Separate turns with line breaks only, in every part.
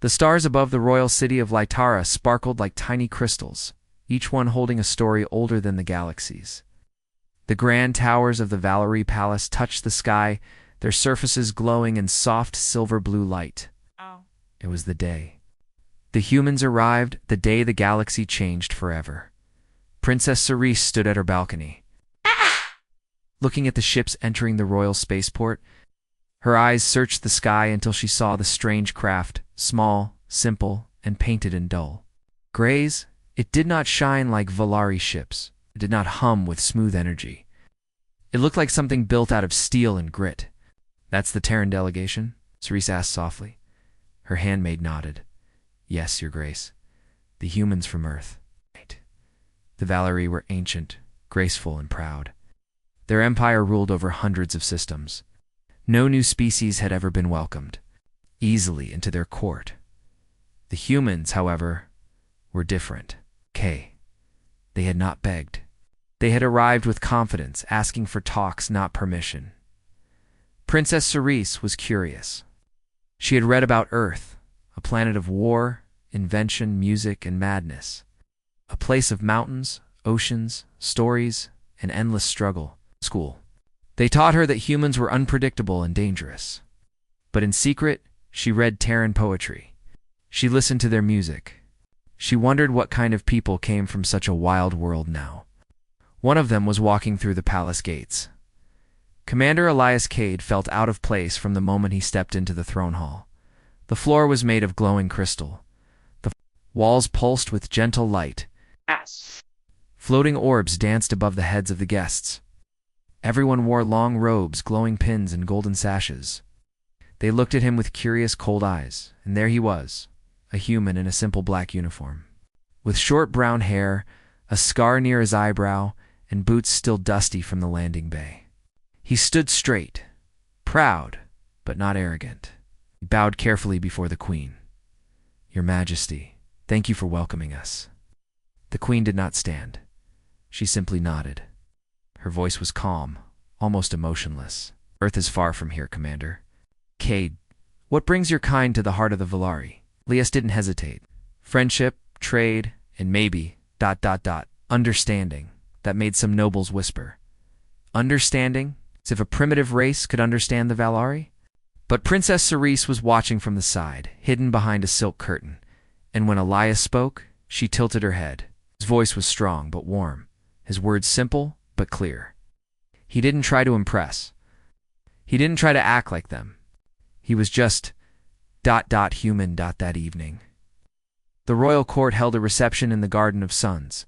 The stars above the royal city of Lytara sparkled like tiny crystals, each one holding a story older than the galaxies. The grand towers of the Valerie Palace touched the sky, their surfaces glowing in soft silver-blue light.
Oh.
It was the day. The humans arrived, the day the galaxy changed forever. Princess Cerise stood at her balcony, looking at the ships entering the royal spaceport. Her eyes searched the sky until she saw the strange craft, small, simple, and painted in dull grays. It did not shine like Valari ships. It did not hum with smooth energy. It looked like something built out of steel and grit. "That's the Terran delegation?" Cerise asked softly. Her handmaid nodded. "Yes, Your Grace. The humans from Earth." The Valerie were ancient, graceful, and proud. Their empire ruled over hundreds of systems. No new species had ever been welcomed easily into their court. The humans, however, were different. They had not begged. They had arrived with confidence, asking for talks, not permission. Princess Cerise was curious. She had read about Earth, a planet of war, invention, music, and madness. A place of mountains, oceans, stories, and endless struggle. School. They taught her that humans were unpredictable and dangerous. But in secret, she read Terran poetry. She listened to their music. She wondered what kind of people came from such a wild world now. One of them was walking through the palace gates. Commander Elias Cade felt out of place from the moment he stepped into the throne hall. The floor was made of glowing crystal. The walls pulsed with gentle light.
Yes.
Floating orbs danced above the heads of the guests. Everyone wore long robes, glowing pins, and golden sashes. They looked at him with curious, cold eyes, and there he was, a human in a simple black uniform. With short brown hair, a scar near his eyebrow, and boots still dusty from the landing bay. He stood straight, proud, but not arrogant. He bowed carefully before the Queen. "Your Majesty, thank you for welcoming us." The Queen did not stand. She simply nodded. Her voice was calm, almost emotionless. "Earth is far from here, Commander." "Cade, what brings your kind to the heart of the Valari?" Elias didn't hesitate. "Friendship, trade, and maybe, understanding," that made some nobles whisper. Understanding? As if a primitive race could understand the Valari? But Princess Cerise was watching from the side, hidden behind a silk curtain, and when Elias spoke, she tilted her head. His voice was strong but warm, his words simple but clear. He didn't try to impress. He didn't try to act like them. He was just ... human. That evening. The royal court held a reception in the Garden of Suns,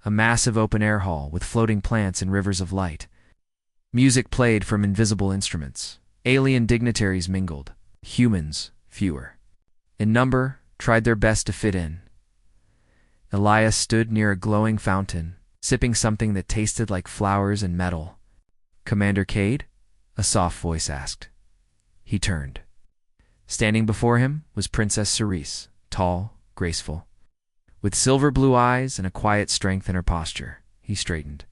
a massive open-air hall with floating plants and rivers of light. Music played from invisible instruments. Alien dignitaries mingled. Humans, fewer in number, tried their best to fit in. Elias stood near a glowing fountain, sipping something that tasted like flowers and metal. "Commander Cade?" a soft voice asked. He turned. Standing before him was Princess Cerise, tall, graceful, with silver blue eyes and a quiet strength in her posture. He straightened.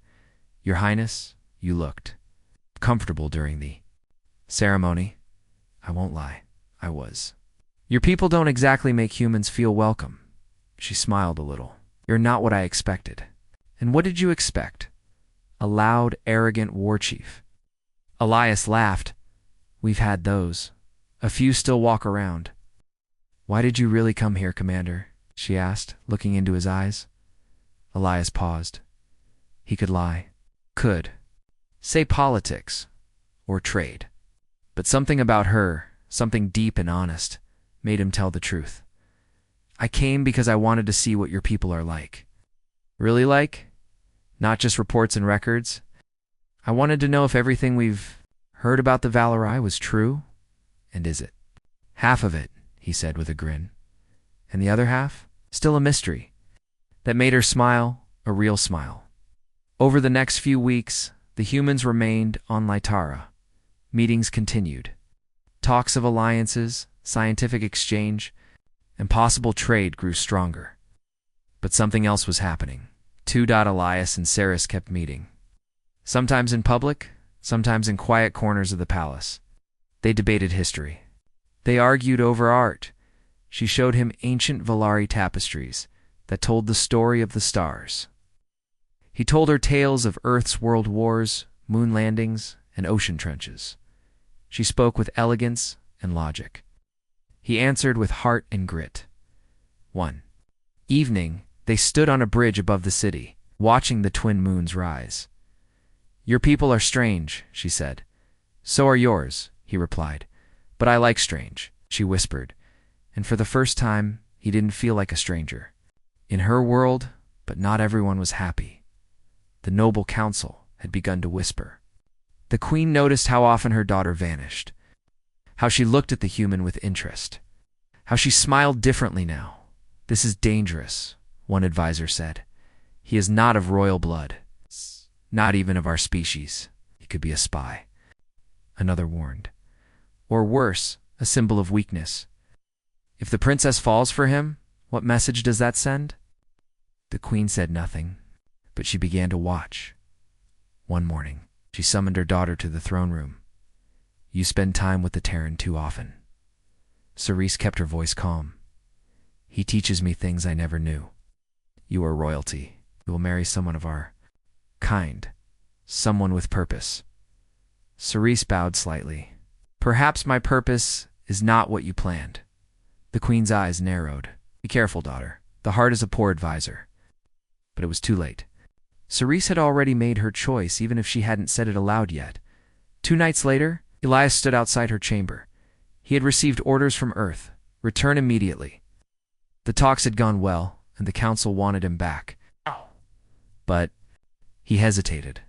"Your Highness, you looked comfortable during the ceremony." "I won't lie, I was." "Your people don't exactly make humans feel welcome." She smiled a little. "You're not what I expected." "And what did you expect? A loud, arrogant war chief?" Elias laughed. "We've had those. A few still walk around." "Why did you really come here, Commander?" she asked, looking into his eyes. Elias paused. He could lie. Could. Say politics. Or trade. But something about her, something deep and honest, made him tell the truth. "I came because I wanted to see what your people are like." "Really like? Not just reports and records? I wanted to know if everything we've heard about the Valari was true. And is it?" "Half of it," he said with a grin. "And the other half? Still a mystery." That made her smile, a real smile. Over the next few weeks, the humans remained on Lytara. Meetings continued. Talks of alliances, scientific exchange, and possible trade grew stronger. But something else was happening. Elias and Ceres kept meeting. Sometimes in public, sometimes in quiet corners of the palace. They debated history. They argued over art, She showed him ancient Valari tapestries that told the story of the stars. He told her tales of Earth's world wars, moon landings, and ocean trenches. She spoke with elegance and logic. He answered with heart and grit. One evening, they stood on a bridge above the city, watching the twin moons rise. "Your people are strange," she said. "So are yours," he replied. "But I like strange," she whispered, and for the first time, he didn't feel like a stranger. In her world, but not everyone was happy. The noble council had begun to whisper. The queen noticed how often her daughter vanished, how she looked at the human with interest, how she smiled differently now. "This is dangerous," one advisor said. "He is not of royal blood, not even of our species. He could be a spy," another warned. "Or worse, a symbol of weakness. If the princess falls for him, what message does that send?" The queen said nothing, but she began to watch. One morning, she summoned her daughter to the throne room. "You spend time with the Terran too often." Cerise kept her voice calm. "He teaches me things I never knew. You are royalty. You will marry someone of our kind, someone with purpose." Cerise bowed slightly. "Perhaps my purpose is not what you planned." The queen's eyes narrowed. "Be careful, daughter. The heart is a poor advisor." But it was too late. Cerise had already made her choice, even if she hadn't said it aloud yet. 2 nights later, Elias stood outside her chamber. He had received orders from Earth. Return immediately. The talks had gone well, and the council wanted him back. But he hesitated.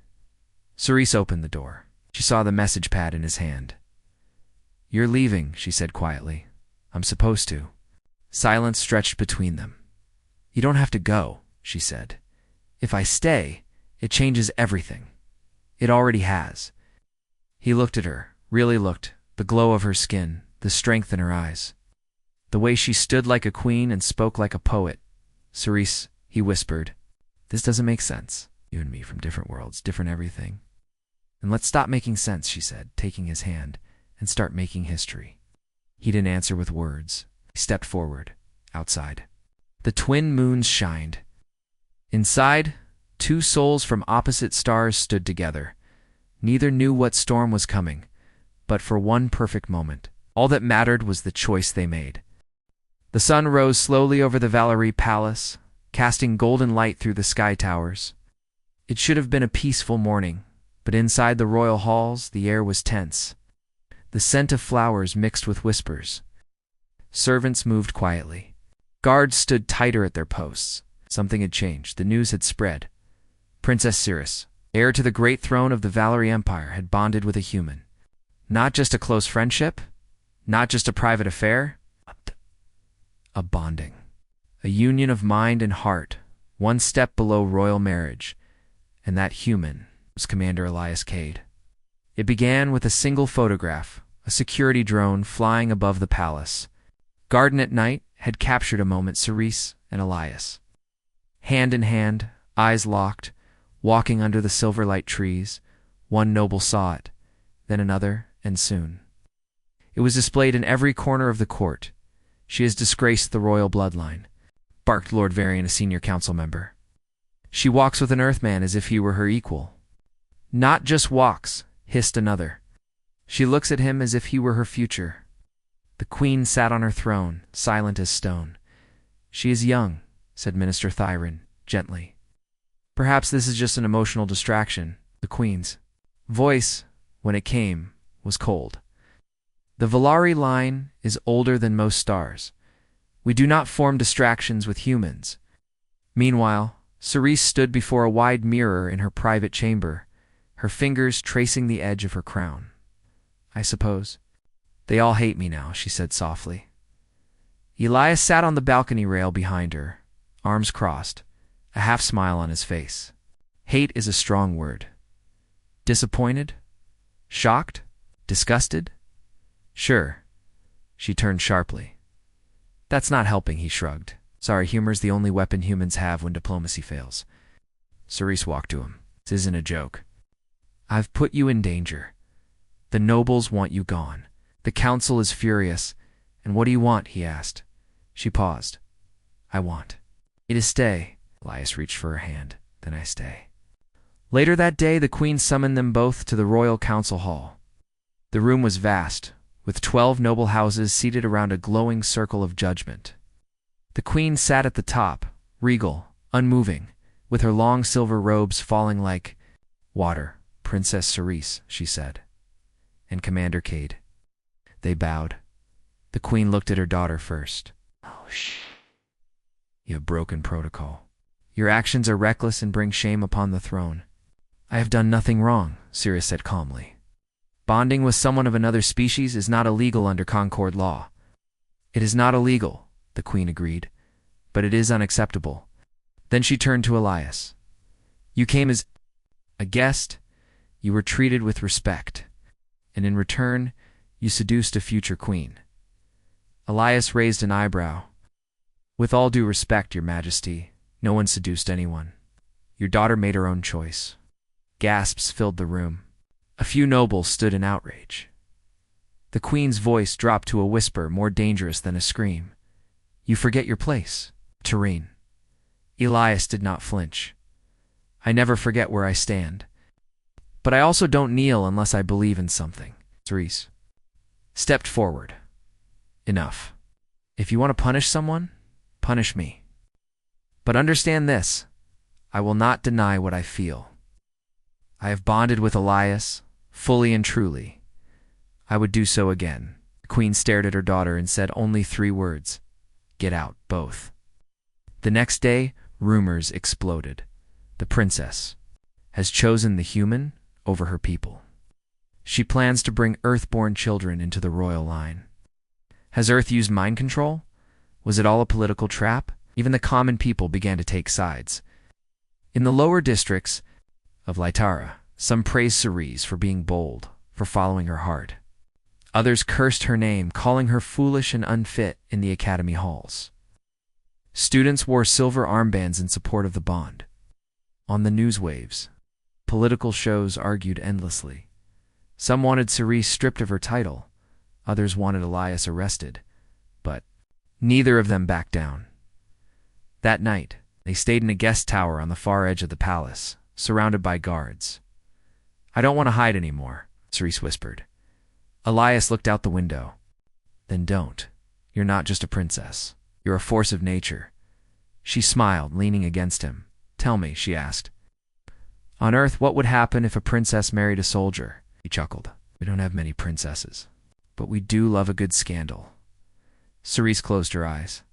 Cerise opened the door. She saw the message pad in his hand. "You're leaving," she said quietly. "I'm supposed to." Silence stretched between them. "You don't have to go," she said. "If I stay, it changes everything. It already has." He looked at her, really looked, the glow of her skin, the strength in her eyes. The way she stood like a queen and spoke like a poet. "Cerise," he whispered, "this doesn't make sense. You and me from different worlds, different everything. And let's stop making sense," she said, taking his hand, "and start making history." He didn't answer with words. He stepped forward, outside. The twin moons shined. Inside, 2 souls from opposite stars stood together. Neither knew what storm was coming, but for one perfect moment, all that mattered was the choice they made. The sun rose slowly over the Valari Palace, casting golden light through the sky towers. It should have been a peaceful morning, but inside the royal halls, the air was tense. The scent of flowers mixed with whispers. Servants moved quietly. Guards stood tighter at their posts. Something had changed. The news had spread. Princess Cirrus, heir to the great throne of the Valari Empire, had bonded with a human. Not just a close friendship, not just a private affair, a bonding. A union of mind and heart, one step below royal marriage, and that human was Commander Elias Cade. It began with a single photograph, a security drone flying above the palace. Garden at Night had captured a moment, Cerise and Elias. Hand in hand, eyes locked, walking under the silverlight trees. One noble saw it, then another, and soon. It was displayed in every corner of the court. "She has disgraced the royal bloodline," barked Lord Varian, a senior council member. "She walks with an Earthman as if he were her equal." "Not just walks," hissed another. "She looks at him as if he were her future." The queen sat on her throne, silent as stone. "She is young," said Minister Thyron, gently. "Perhaps this is just an emotional distraction." The queen's voice, when it came, was cold. "The Valari line is older than most stars. We do not form distractions with humans." Meanwhile, Cerise stood before a wide mirror in her private chamber, her fingers tracing the edge of her crown. "I suppose they all hate me now," she said softly. Elias sat on the balcony rail behind her, arms crossed, a half-smile on his face. Hate is a strong word. Disappointed? Shocked? Disgusted? Sure. She turned sharply. "That's not helping," he shrugged. "Sorry, humor's the only weapon humans have when diplomacy fails." Cerise walked to him. "This isn't a joke. I've put you in danger. The nobles want you gone. The council is furious. And what do you want?" he asked. She paused. I want you to stay. Elias reached for her hand. Then I stay. Later that day, the queen summoned them both to the royal council hall. The room was vast, with 12 noble houses seated around a glowing circle of judgment. The queen sat at the top, regal, unmoving, with her long silver robes falling like water. Princess Cerise, she said. And Commander Cade. They bowed. The queen looked at her daughter first. Oh, shh. You have broken protocol. Your actions are reckless and bring shame upon the throne. I have done nothing wrong, Cerise said calmly. Bonding with someone of another species is not illegal under Concord law. It is not illegal, the queen agreed, but it is unacceptable. Then she turned to Elias. You came as a guest. You were treated with respect, and in return, you seduced a future queen. Elias raised an eyebrow. With all due respect, Your Majesty, no one seduced anyone. Your daughter made her own choice. Gasps filled the room. A few nobles stood in outrage. The queen's voice dropped to a whisper more dangerous than a scream. You forget your place, Terene. Elias did not flinch. I never forget where I stand. But I also don't kneel unless I believe in something. Cerise stepped forward. Enough. If you want to punish someone, punish me. But understand this, I will not deny what I feel. I have bonded with Elias, fully and truly. I would do so again. The queen stared at her daughter and said only 3 words. Get out, both. The next day, rumors exploded. The princess has chosen the human over her people. She plans to bring Earth-born children into the royal line. Has Earth used mind control? Was it all a political trap? Even the common people began to take sides. In the lower districts of Litara, some praised Cerise for being bold, for following her heart. Others cursed her name, calling her foolish and unfit in the academy halls. Students wore silver armbands in support of the bond. On the news waves, political shows argued endlessly. Some wanted Cerise stripped of her title, others wanted Elias arrested, but neither of them backed down. That night, they stayed in a guest tower on the far edge of the palace, surrounded by guards. I don't want to hide anymore, Cerise whispered. Elias looked out the window. Then don't. You're not just a princess. You're a force of nature. She smiled, leaning against him. Tell me, she asked. On Earth, what would happen if a princess married a soldier? He chuckled. We don't have many princesses, but we do love a good scandal. Cerise closed her eyes.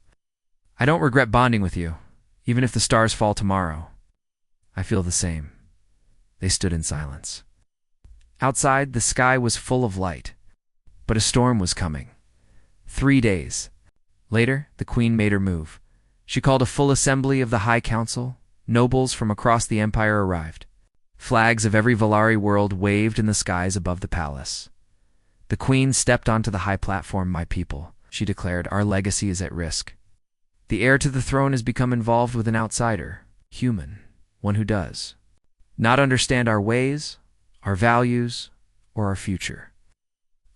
I don't regret bonding with you, even if the stars fall tomorrow. I feel the same. They stood in silence. Outside, the sky was full of light, but a storm was coming. 3 days. Later, the queen made her move. She called a full assembly of the High Council. Nobles from across the empire arrived. Flags of every Valari world waved in the skies above the palace. The queen stepped onto the high platform. My people, she declared, our legacy is at risk. The heir to the throne has become involved with an outsider, human, one who does not understand our ways, our values, or our future.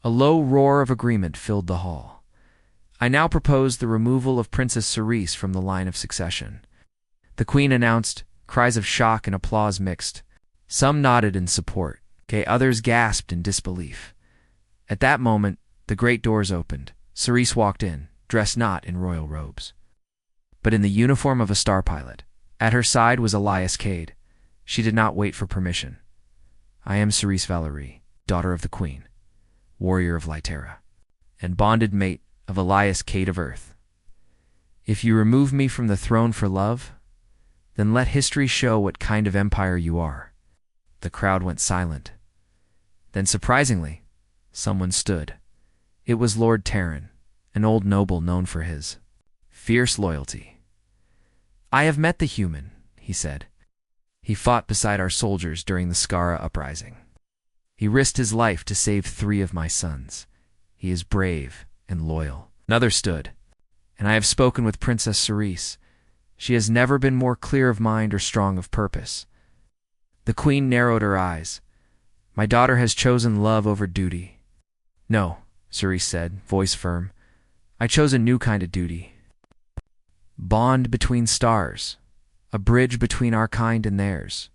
A low roar of agreement filled the hall. I now propose the removal of Princess Cerise from the line of succession. The queen announced. Cries of shock and applause mixed. Some nodded in support, others gasped in disbelief. At that moment, the great doors opened. Cerise walked in, dressed not in royal robes, but in the uniform of a star pilot. At her side was Elias Cade. She did not wait for permission. I am Cerise Valerie, daughter of the queen, warrior of Litera, and bonded mate of Elias Cade of Earth. If you remove me from the throne for love, then let history show what kind of empire you are. The crowd went silent. Then, surprisingly, someone stood. It was Lord Terran, an old noble known for his fierce loyalty. I have met the human, he said. He fought beside our soldiers during the Skara uprising. He risked his life to save 3 of my sons. He is brave and loyal. Another stood, and I have spoken with Princess Cerise. She has never been more clear of mind or strong of purpose. The queen narrowed her eyes. My daughter has chosen love over duty. No, Cerise said, voice firm. I chose a new kind of duty. Bond between stars. A bridge between our kind and theirs.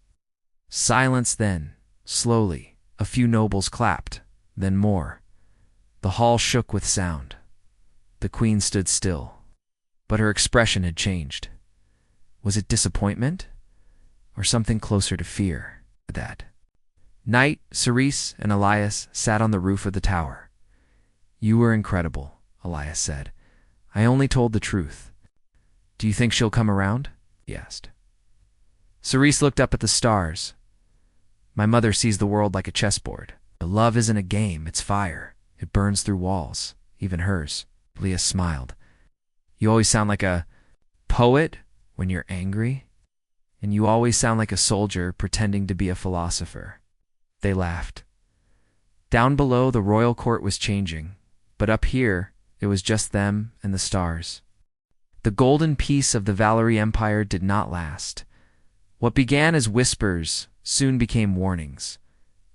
Silence then, slowly, a few nobles clapped, then more. The hall shook with sound. The queen stood still, but her expression had changed. Was it disappointment? Or something closer to fear? That night, Cerise and Elias sat on the roof of the tower. "You were incredible," Elias said. "I only told the truth." "Do you think she'll come around?" he asked. Cerise looked up at the stars. "My mother sees the world like a chessboard. Love isn't a game, it's fire. It burns through walls, even hers." Elias smiled. "You always sound like a poet when you're angry, and you always sound like a soldier pretending to be a philosopher." They laughed. Down below, the royal court was changing, but up here, it was just them and the stars. The golden peace of the Valerie Empire did not last. What began as whispers soon became warnings.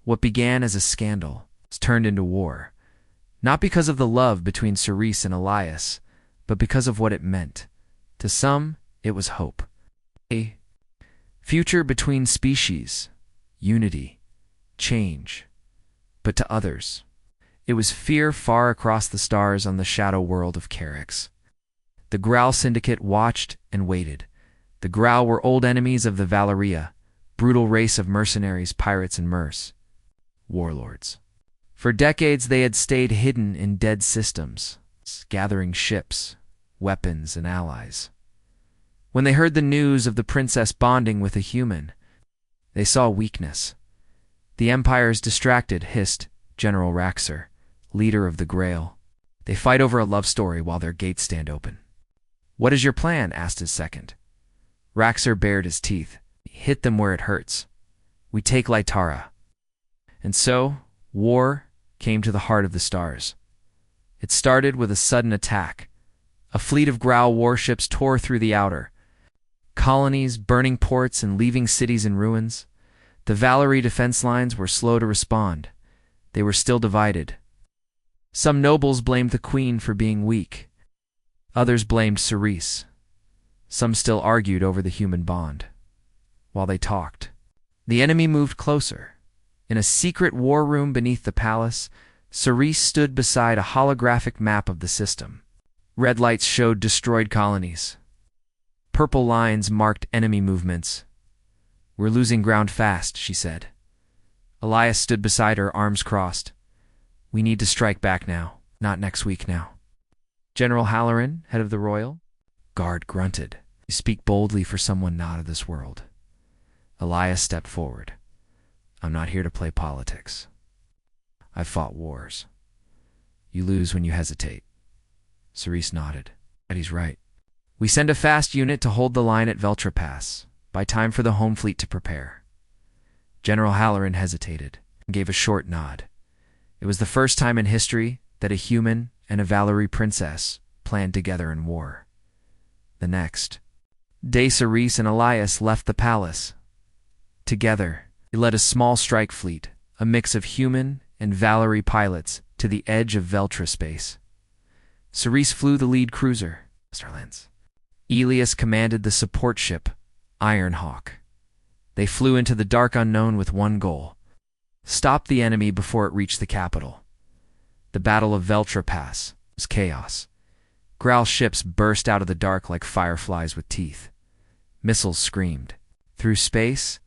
What began as a scandal turned into war. Not because of the love between Cerise and Elias, but because of what it meant. To some, it was hope. A future between species, unity, change. But to others, it was fear far across the stars on the shadow world of Carix. The Growl Syndicate watched and waited. The Growl were old enemies of the Valeria, brutal race of mercenaries, pirates, and warlords. For decades they had stayed hidden in dead systems, gathering ships, weapons, and allies. When they heard the news of the princess bonding with a human, they saw weakness. "The Empire's distracted," hissed General Raxer, leader of the Grail. "They fight over a love story while their gates stand open." "What is your plan?" asked his second. Raxer bared his teeth. "Hit them where it hurts. We take Lytara." And so, war came to the heart of the stars. It started with a sudden attack. A fleet of Growl warships tore through the outer colonies, burning ports and leaving cities in ruins. The Valerie defense lines were slow to respond. They were still divided. Some nobles blamed the queen for being weak. Others blamed Cerise. Some still argued over the human bond. While they talked, the enemy moved closer. In a secret war room beneath the palace, Cerise stood beside a holographic map of the system. Red lights showed destroyed colonies. Purple lines marked enemy movements. "We're losing ground fast," she said. Elias stood beside her, arms crossed. "We need to strike back now, not next week now." General Halloran, head of the Royal Guard, grunted. "You speak boldly for someone not of this world." Elias stepped forward. "I'm not here to play politics. I've fought wars. You lose when you hesitate." Cerise nodded. "But he's right. We send a fast unit to hold the line at Veltra Pass. By time for the home fleet to prepare." General Halloran hesitated and gave a short nod. It was the first time in history that a human and a Valerie princess planned together in war. The next day, Cerise and Elias left the palace. Together, they led a small strike fleet, a mix of human and Valerie pilots, to the edge of Veltra space. Cerise flew the lead cruiser, Starlens. Elias commanded the support ship, Ironhawk. They flew into the dark unknown with one goal: stop the enemy before it reached the capital. The Battle of Veltra Pass was chaos. Growl ships burst out of the dark like fireflies with teeth. Missiles screamed. Through space,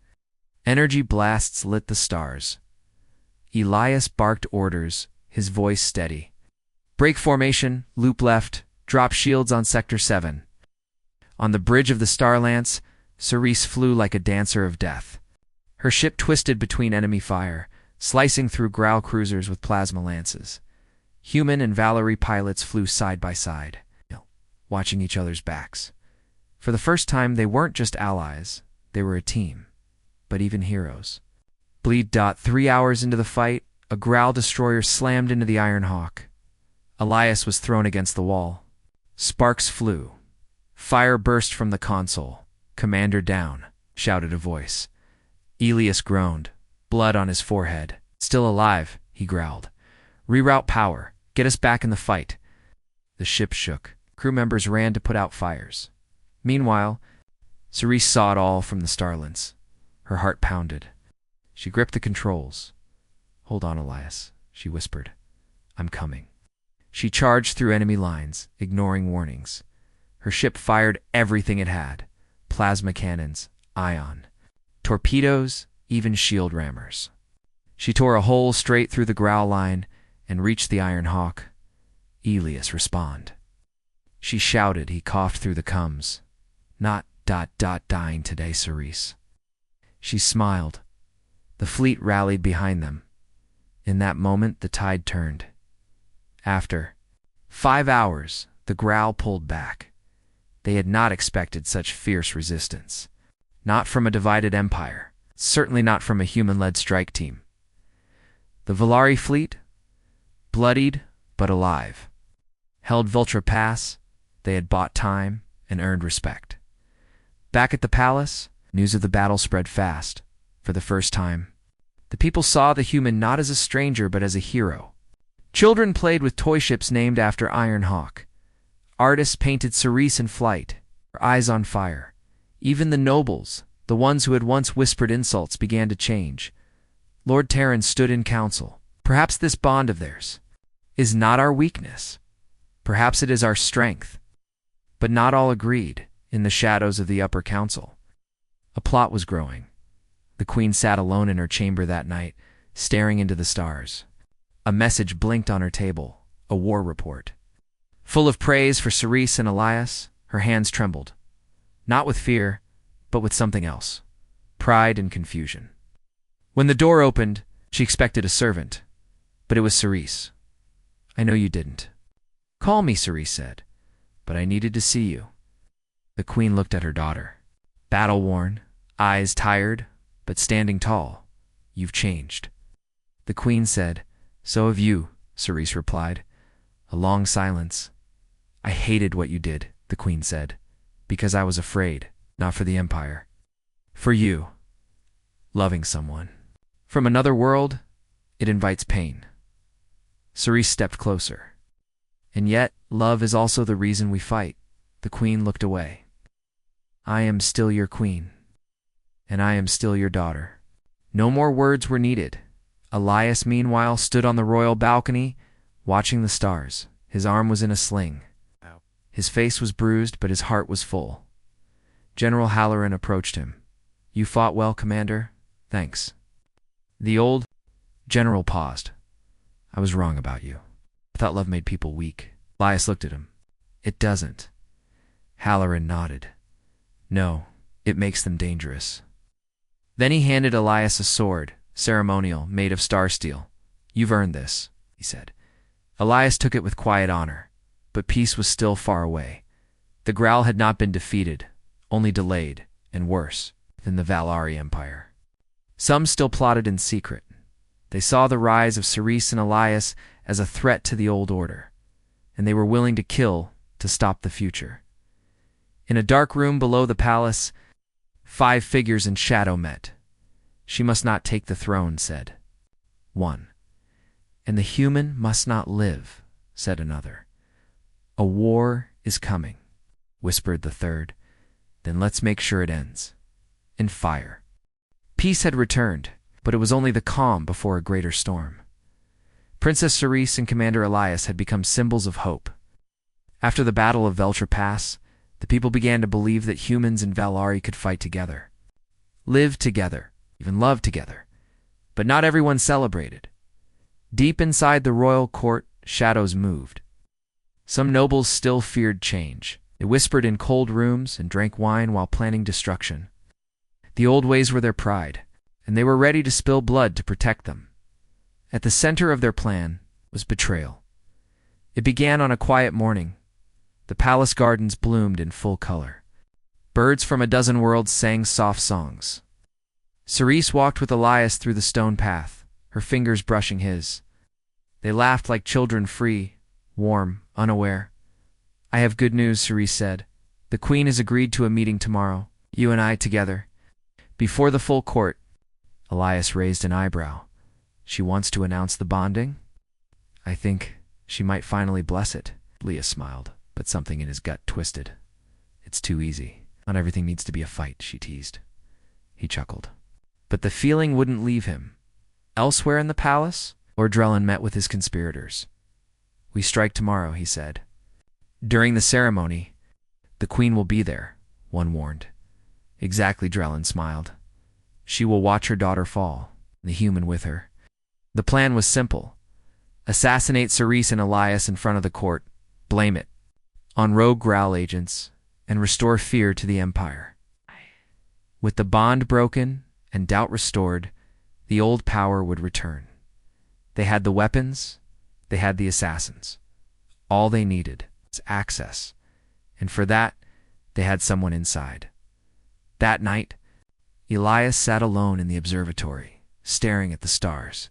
energy blasts lit the stars. Elias barked orders, his voice steady. "Break formation, loop left, drop shields on Sector 7. On the bridge of the Starlance, Cerise flew like a dancer of death. Her ship twisted between enemy fire, slicing through Growl cruisers with plasma lances. Human and Valerie pilots flew side by side, watching each other's backs. For the first time, they weren't just allies, they were a team, but even heroes. 3 hours into the fight, a Growl destroyer slammed into the Ironhawk. Elias was thrown against the wall. Sparks flew. Fire burst from the console. "Commander down," shouted a voice. Elias groaned, blood on his forehead. "Still alive," he growled. "Reroute power. Get us back in the fight." The ship shook. Crew members ran to put out fires. Meanwhile, Cerise saw it all from the starlands. Her heart pounded. She gripped the controls. "Hold on, Elias," she whispered. "I'm coming." She charged through enemy lines, ignoring warnings. Her ship fired everything it had: plasma cannons, ion, torpedoes, even shield rammers. She tore a hole straight through the Growl line and reached the Iron Hawk. "Elias, respond." She shouted. He coughed through the cums. "Not ... dying today, Cerise." She smiled. The fleet rallied behind them. In that moment, the tide turned. After 5 hours, the Growl pulled back. They had not expected such fierce resistance. Not from a divided empire. Certainly not from a human-led strike team. The Valari fleet, bloodied but alive, held Vultra Pass. They had bought time and earned respect. Back at the palace, news of the battle spread fast. For the first time, the people saw the human not as a stranger but as a hero. Children played with toy ships named after Iron Hawk. Artists painted Cerise in flight, her eyes on fire. Even the nobles, the ones who had once whispered insults, began to change. Lord Terran stood in council. "Perhaps this bond of theirs is not our weakness. Perhaps it is our strength." But not all agreed. In the shadows of the upper council, a plot was growing. The Queen sat alone in her chamber that night, staring into the stars. A message blinked on her table, a war report. Full of praise for Cerise and Elias, her hands trembled. Not with fear, but with something else: pride and confusion. When the door opened, she expected a servant, but it was Cerise. "I know you didn't." "Call me," Cerise said, "but I needed to see you." The Queen looked at her daughter. Battle-worn, eyes tired, but standing tall. "You've changed." The Queen said, "So have you," Cerise replied. A long silence. "I hated what you did," the Queen said, "because I was afraid, not for the Empire. For you. Loving someone from another world, it invites pain." Cerise stepped closer. "And yet, love is also the reason we fight." The Queen looked away. "I am still your queen, and I am still your daughter." No more words were needed. Elias, meanwhile, stood on the royal balcony, watching the stars. His arm was in a sling. His face was bruised, but his heart was full. General Halloran approached him. "You fought well, Commander. Thanks." The old general paused. "I was wrong about you. I thought love made people weak." Elias looked at him. "It doesn't." Halloran nodded. "No, it makes them dangerous." Then he handed Elias a sword, ceremonial, made of star steel. "You've earned this," he said. Elias took it with quiet honor, but peace was still far away. The Growl had not been defeated, only delayed, and worse, than the Valari Empire. Some still plotted in secret. They saw the rise of Cerise and Elias as a threat to the old order, and they were willing to kill to stop the future. In a dark room below the palace, 5 figures in shadow met. "She must not take the throne," said one. "And the human must not live," said another. "A war is coming," whispered the third. "Then let's make sure it ends." And fire. Peace had returned, but it was only the calm before a greater storm. Princess Cerise and Commander Elias had become symbols of hope. After the Battle of Vultra Pass, the people began to believe that humans and Valari could fight together, live together, even love together. But not everyone celebrated. Deep inside the royal court, shadows moved. Some nobles still feared change. They whispered in cold rooms and drank wine while planning destruction. The old ways were their pride, and they were ready to spill blood to protect them. At the center of their plan was betrayal. It began on a quiet morning. The palace gardens bloomed in full color. Birds from a dozen worlds sang soft songs. Cerise walked with Elias through the stone path, her fingers brushing his. They laughed like children, free, warm, unaware. "I have good news," Cerise said. "The Queen has agreed to a meeting tomorrow, you and I together." Before the full court, Elias raised an eyebrow. "She wants to announce the bonding?" "I think she might finally bless it." Leah smiled, but something in his gut twisted. "It's It's too easy. Not everything needs to be a fight, she teased. He chuckled. But the feeling wouldn't leave him. Elsewhere in the palace, Lord Drellin met with his conspirators. We strike tomorrow, he said. During the ceremony, the queen will be there, one warned. Exactly, Drellin smiled. She will watch her daughter fall, the human with her. The plan was simple. Assassinate Cerise and Elias in front of the court, blame it on rogue Growl agents, and restore fear to the Empire. With the bond broken and doubt restored, the old power would return. They had the weapons, they had the assassins. All they needed was access, and for that, they had someone inside. That night, Elias sat alone in the observatory, staring at the stars.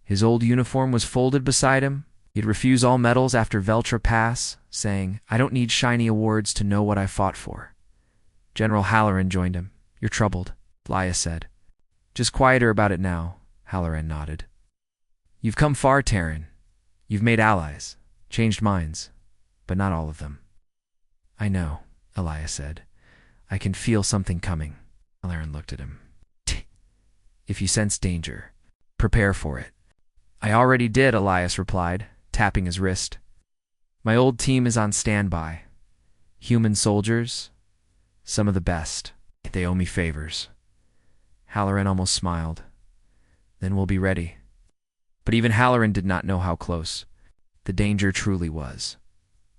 His old uniform was folded beside him. He'd refuse all medals after Veltra Pass, saying, I don't need shiny awards to know what I fought for. General Halloran joined him. You're troubled, Elias said. Just quieter about it now, Halloran nodded. You've come far, Terran. You've made allies, changed minds, but not all of them. I know, Elias said. I can feel something coming. Halloran looked at him. If you sense danger, prepare for it. I already did, Elias replied, tapping his wrist. My old team is on standby. Human soldiers, some of the best. They owe me favors. Halloran almost smiled. Then we'll be ready. But even Halloran did not know how close the danger truly was.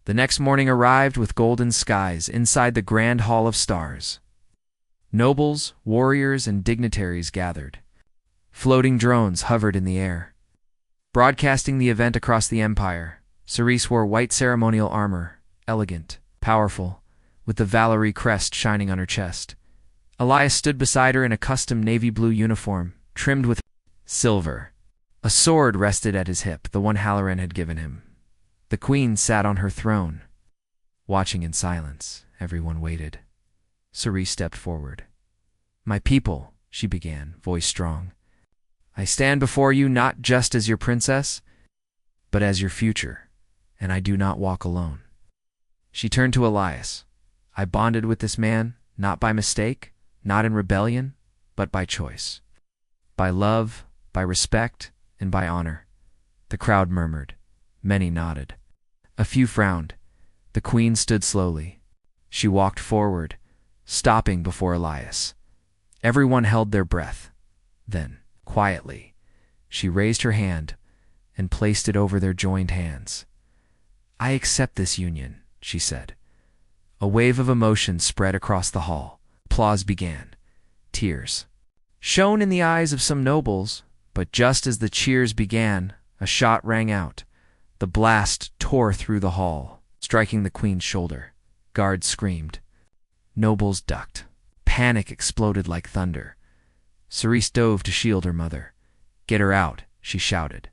The next morning arrived with golden skies inside the Grand Hall of Stars. Nobles, warriors, and dignitaries gathered. Floating drones hovered in the air, broadcasting the event across the Empire. Cerise wore white ceremonial armor, elegant, powerful, with the Valerie crest shining on her chest. Elias stood beside her in a custom navy blue uniform, trimmed with silver. A sword rested at his hip, the one Halloran had given him. The queen sat on her throne. Watching in silence, everyone waited. Cerise stepped forward. My people, she began, voice strong. I stand before you not just as your princess, but as your future, and I do not walk alone. She turned to Elias. I bonded with this man, not by mistake, not in rebellion, but by choice. By love, by respect, and by honor. The crowd murmured. Many nodded. A few frowned. The queen stood slowly. She walked forward, stopping before Elias. Everyone held their breath. Then, quietly, she raised her hand and placed it over their joined hands. I accept this union, she said. A wave of emotion spread across the hall. Applause began. Tears shone in the eyes of some nobles, but just as the cheers began, a shot rang out. The blast tore through the hall, striking the queen's shoulder. Guards screamed. Nobles ducked. Panic exploded like thunder. Cerise dove to shield her mother. Get her out, she shouted.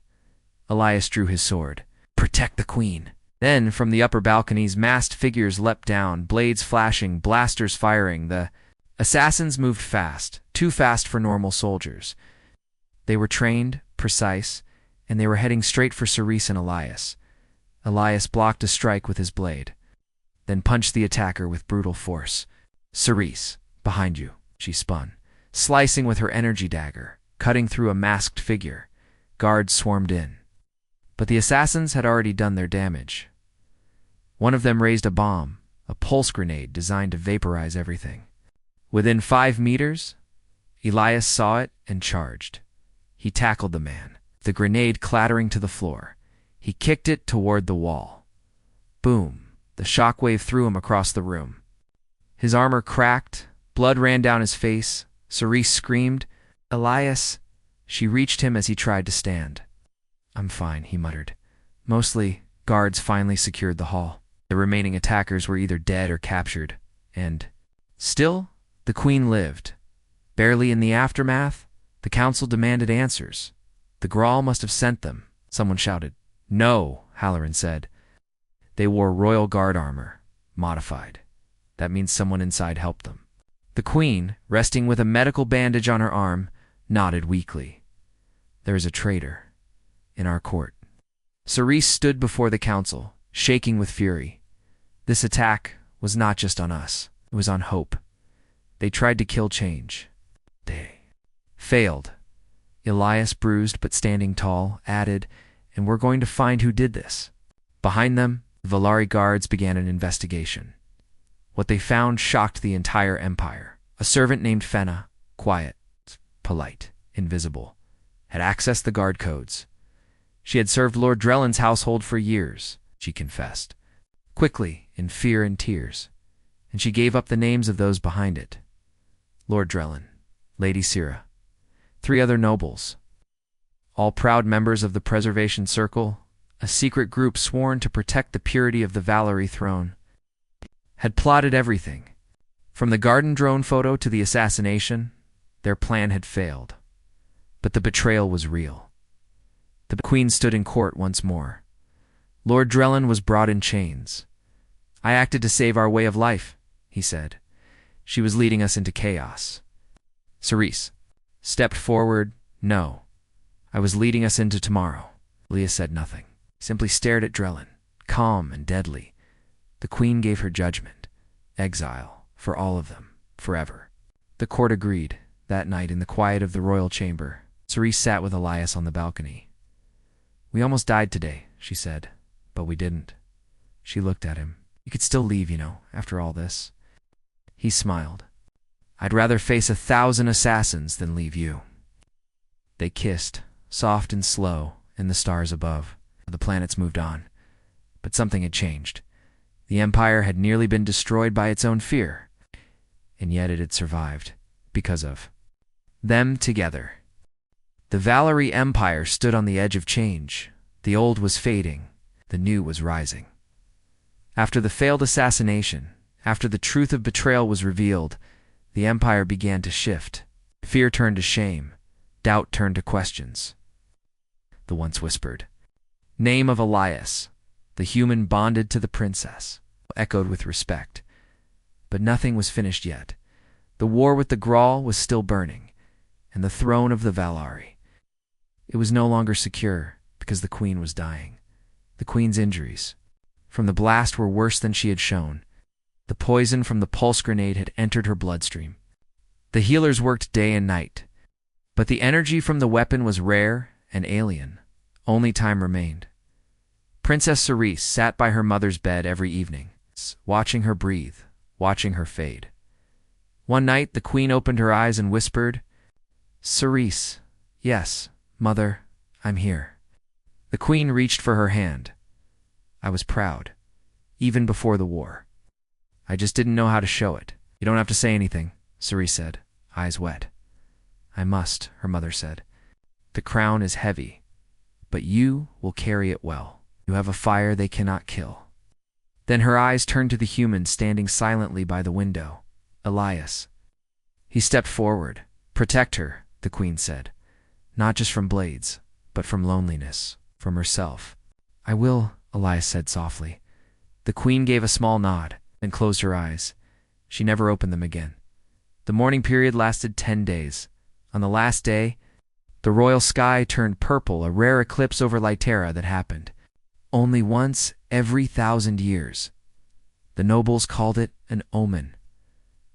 Elias drew his sword. Protect the queen. Then, from the upper balconies, masked figures leapt down, blades flashing, blasters firing. The assassins moved fast, too fast for normal soldiers. They were trained, precise, and they were heading straight for Cerise and Elias. Elias blocked a strike with his blade, then punched the attacker with brutal force. Cerise, behind you, she spun, slicing with her energy dagger, cutting through a masked figure. Guards swarmed in. But the assassins had already done their damage. One of them raised a bomb, a pulse grenade designed to vaporize everything. Within 5 meters, Elias saw it and charged. He tackled the man, the grenade clattering to the floor. He kicked it toward the wall. Boom! The shockwave threw him across the room. His armor cracked, blood ran down his face. Cerise screamed. Elias! She reached him as he tried to stand. I'm fine, he muttered. Mostly, guards finally secured the hall. The remaining attackers were either dead or captured, and still, the queen lived. Barely in the aftermath, the council demanded answers. The Grawl must have sent them, someone shouted. No, Halloran said. They wore royal guard armor, modified. That means someone inside helped them. The queen, resting with a medical bandage on her arm, nodded weakly. There is a traitor in our court. Cerise stood before the council, shaking with fury. This attack was not just on us. It was on hope. They tried to kill change. They failed. Elias, bruised but standing tall, added, "And we're going to find who did this." Behind them, the Valari guards began an investigation. What they found shocked the entire empire. A servant named Fenna, quiet, polite, invisible, had accessed the guard codes. She had served Lord Drellin's household for years, she confessed, quickly, in fear and tears, and she gave up the names of those behind it. Lord Drellin, Lady Sira, 3 other nobles, all proud members of the Preservation Circle, a secret group sworn to protect the purity of the Valari throne, had plotted everything. From the garden drone photo to the assassination, their plan had failed. But the betrayal was real. The Queen stood in court once more. Lord Drellin was brought in chains. "I acted to save our way of life," he said. "She was leading us into chaos." Cerise stepped forward. "No, I was leading us into tomorrow." Leah said nothing, simply stared at Drellin, calm and deadly. The Queen gave her judgment. Exile, for all of them, forever. The court agreed. That night, in the quiet of the royal chamber, Cerise sat with Elias on the balcony. "We almost died today," she said, "but we didn't." She looked at him. "You could still leave, after all this." He smiled. "I'd rather face 1,000 assassins than leave you." They kissed, soft and slow, in the stars above. The planets moved on. But something had changed. The Empire had nearly been destroyed by its own fear. And yet it had survived, because of them together. The Valari Empire stood on the edge of change. The old was fading. The new was rising. After the failed assassination, after the truth of betrayal was revealed, the Empire began to shift. Fear turned to shame. Doubt turned to questions. The once whispered name of Elias, the human bonded to the princess, echoed with respect. But nothing was finished yet. The war with the Grawl was still burning, and the throne of the Valari. It was no longer secure, because the Queen was dying. The Queen's injuries from the blast were worse than she had shown. The poison from the pulse grenade had entered her bloodstream. The healers worked day and night, but the energy from the weapon was rare and alien. Only time remained. Princess Cerise sat by her mother's bed every evening, watching her breathe, watching her fade. One night, the Queen opened her eyes and whispered, "Cerise, yes, Mother, I'm here." The Queen reached for her hand. "I was proud, even before the war. I just didn't know how to show it." "You don't have to say anything," Cerise said, eyes wet. "I must," her mother said. "The crown is heavy, but you will carry it well. You have a fire they cannot kill." Then her eyes turned to the human standing silently by the window, Elias. He stepped forward. "Protect her," the Queen said. "Not just from blades, but from loneliness, from herself." "I will," Elias said softly. The Queen gave a small nod, then closed her eyes. She never opened them again. The mourning period lasted 10 days. On the last day, the royal sky turned purple, a rare eclipse over Litera that happened only once every 1,000 years. The nobles called it an omen.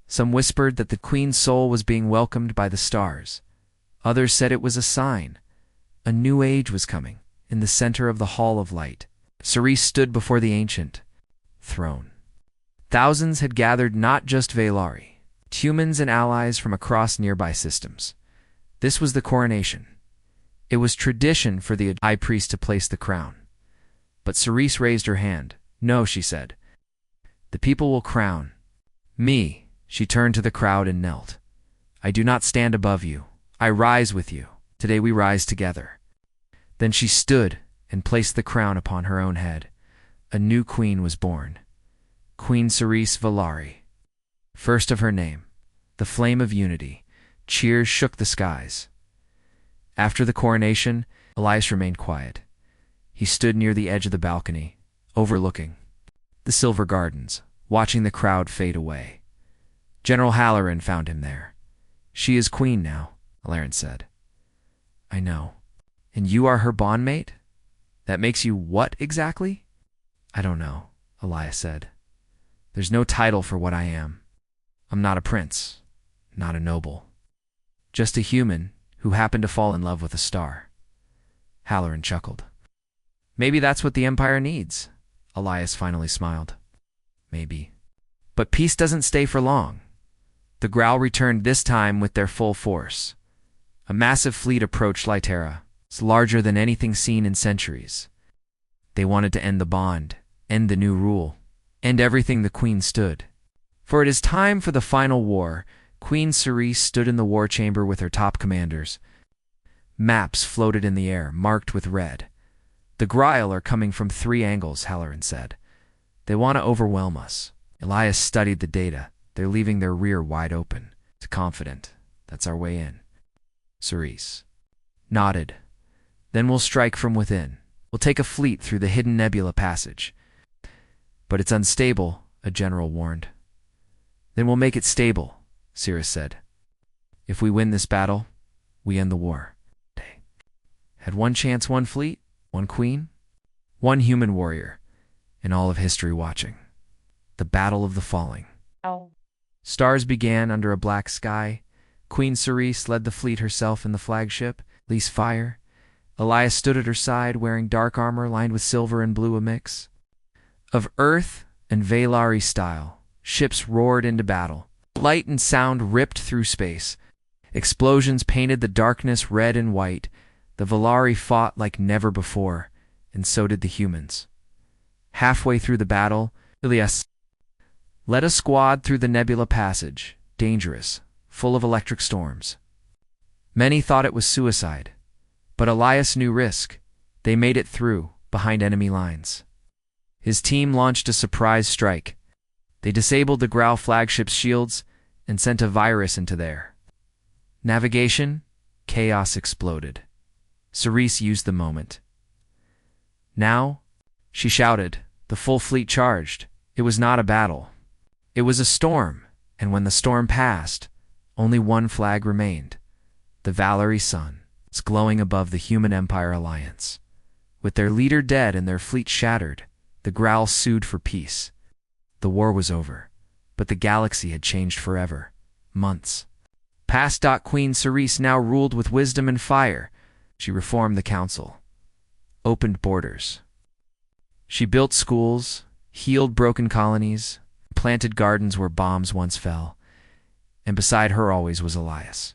Some whispered that the Queen's soul was being welcomed by the stars. Others said it was a sign. A new age was coming, in the center of the Hall of Light. Cerise stood before the ancient throne. Thousands had gathered, not just Valari, humans and allies from across nearby systems. This was the coronation. It was tradition for the high priest to place the crown. But Cerise raised her hand. "No," she said. "The people will crown me." She turned to the crowd and knelt. "I do not stand above you. I rise with you. Today we rise together." Then she stood and placed the crown upon her own head. A new queen was born. Queen Cerise Valari. First of her name, the flame of unity. Cheers shook the skies. After the coronation, Elias remained quiet. He stood near the edge of the balcony, overlooking the silver gardens, watching the crowd fade away. General Halloran found him there. "She is queen now," Halloran said. "I know. And you are her bondmate? That makes you what exactly?" "I don't know," Elias said. There's no title for what I am. I'm not a prince, not a noble. Just a human who happened to fall in love with a star. Halloran chuckled. Maybe that's what the Empire needs, Elias finally smiled. Maybe. But peace doesn't stay for long. The Growl returned this time with their full force. A massive fleet approached Lytera. It's larger than anything seen in centuries. They wanted to end the bond, end the new rule, end everything the Queen stood. For it is time for the final war. Queen Cerise stood in the war chamber with her top commanders. Maps floated in the air, marked with red. The Grail are coming from 3 angles, Halloran said. They want to overwhelm us. Elias studied the data. They're leaving their rear wide open. It's confident. That's our way in. Cerise nodded. Then we'll strike from within. We'll take a fleet through the hidden nebula passage. But it's unstable, a general warned. Then we'll make it stable, Cirrus said. If we win this battle, we end the war. Had one chance, one fleet, one queen, one human warrior, in all of history watching. The Battle of the Falling.
Oh.
Stars began under a black sky. Queen Cerise led the fleet herself in the flagship, Lease Fire. Elias stood at her side, wearing dark armor lined with silver and blue a mix. Of Earth and Valari style, ships roared into battle. Light and sound ripped through space. Explosions painted the darkness red and white. The Valari fought like never before, and so did the humans. Halfway through the battle, Elias led a squad through the nebula passage, dangerous, full of electric storms. Many thought it was suicide, but Elias knew risk. They made it through, behind enemy lines. His team launched a surprise strike. They disabled the Growl flagship's shields and sent a virus into there. Navigation, chaos exploded. Cerise used the moment. Now, she shouted, the full fleet charged. It was not a battle. It was a storm, and when the storm passed, only one flag remained. The Valari sun was glowing above the Human Empire Alliance. With their leader dead and their fleet shattered, the Growl sued for peace. The war was over, but the galaxy had changed forever. Months. Past. Queen Cerise now ruled with wisdom and fire. She reformed the council, opened borders. She built schools, healed broken colonies, planted gardens where bombs once fell, and beside her always was Elias.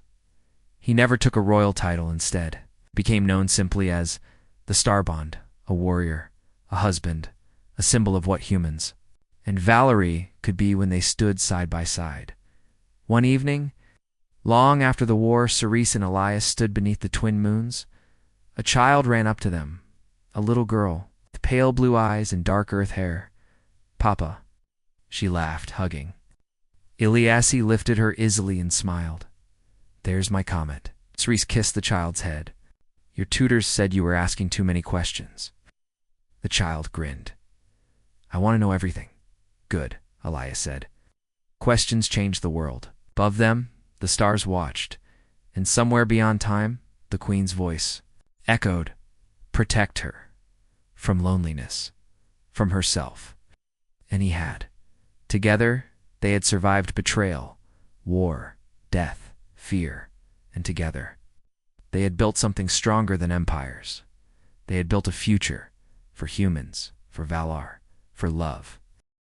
He never took a royal title, instead became known simply as the Starbond, a warrior, a husband, a symbol of what humans and Valari could be when they stood side by side. One evening, long after the war, Cerise and Elias stood beneath the twin moons. A child ran up to them, a little girl, with pale blue eyes and dark earth hair. Papa, she laughed, hugging. Eliassi lifted her easily and smiled. There's my comet. Cerise kissed the child's head. Your tutors said you were asking too many questions. The child grinned. I want to know everything. Good, Elias said. Questions changed the world. Above them, the stars watched, and somewhere beyond time, the Queen's voice echoed, protect her, from loneliness, from herself. And he had. Together, they had survived betrayal, war, death, fear, and together, they had built something stronger than empires. They had built a future, for humans, for Valar, for love.